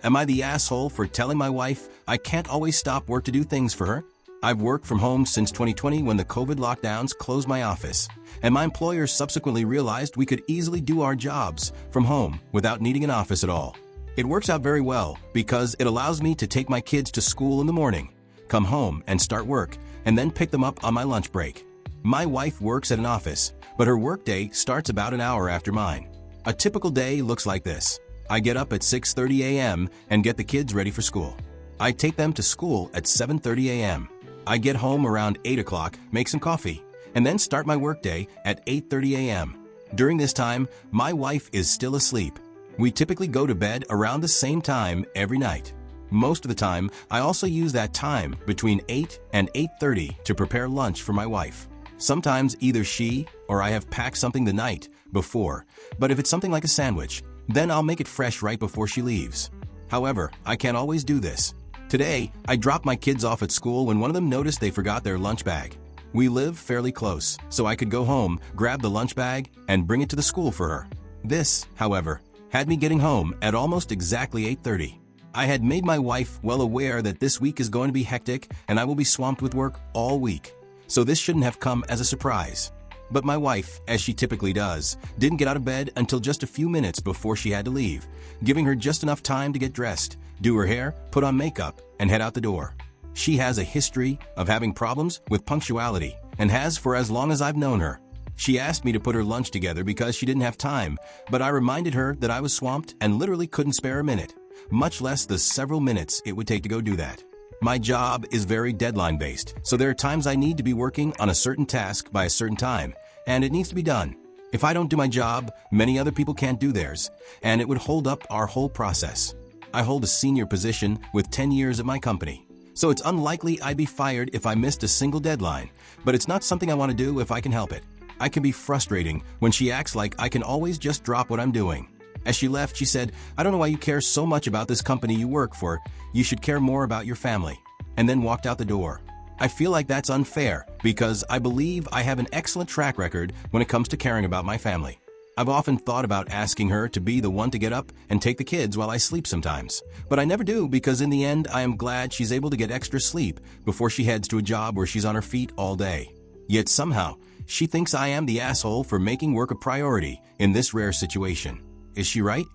Am I the asshole for telling my wife I can't always stop work to do things for her? I've worked from home since 2020 when the COVID lockdowns closed my office, and my employer subsequently realized we could easily do our jobs from home without needing an office at all. It works out very well because it allows me to take my kids to school in the morning, come home and start work, and then pick them up on my lunch break. My wife works at an office, but her workday starts about an hour after mine. A typical day looks like this. I get up at 6:30 a.m. and get the kids ready for school. I take them to school at 7:30 a.m. I get home around 8 o'clock, make some coffee, and then start my workday at 8:30 a.m. During this time, my wife is still asleep. We typically go to bed around the same time every night. Most of the time, I also use that time between 8 and 8:30 to prepare lunch for my wife. Sometimes either she or I have packed something the night before, but if it's something like a sandwich, then I'll make it fresh right before she leaves. However, I can't always do this. Today, I dropped my kids off at school when one of them noticed they forgot their lunch bag. We live fairly close, so I could go home, grab the lunch bag, and bring it to the school for her. This, however, had me getting home at almost exactly 8:30. I had made my wife well aware that this week is going to be hectic and I will be swamped with work all week, so this shouldn't have come as a surprise. But my wife, as she typically does, didn't get out of bed until just a few minutes before she had to leave, giving her just enough time to get dressed, do her hair, put on makeup, and head out the door. She has a history of having problems with punctuality, and has for as long as I've known her. She asked me to put her lunch together because she didn't have time, but I reminded her that I was swamped and literally couldn't spare a minute, much less the several minutes it would take to go do that. My job is very deadline-based, so there are times I need to be working on a certain task by a certain time, and it needs to be done. If I don't do my job, many other people can't do theirs, and it would hold up our whole process. I hold a senior position with 10 years at my company, so it's unlikely I'd be fired if I missed a single deadline, but it's not something I want to do if I can help it. I can be frustrating when she acts like I can always just drop what I'm doing. As she left, she said, "I don't know why you care so much about this company you work for. You should care more about your family," and then walked out the door. I feel like that's unfair because I believe I have an excellent track record when it comes to caring about my family. I've often thought about asking her to be the one to get up and take the kids while I sleep sometimes, but I never do because in the end I am glad she's able to get extra sleep before she heads to a job where she's on her feet all day. Yet somehow, she thinks I am the asshole for making work a priority in this rare situation. Is she right?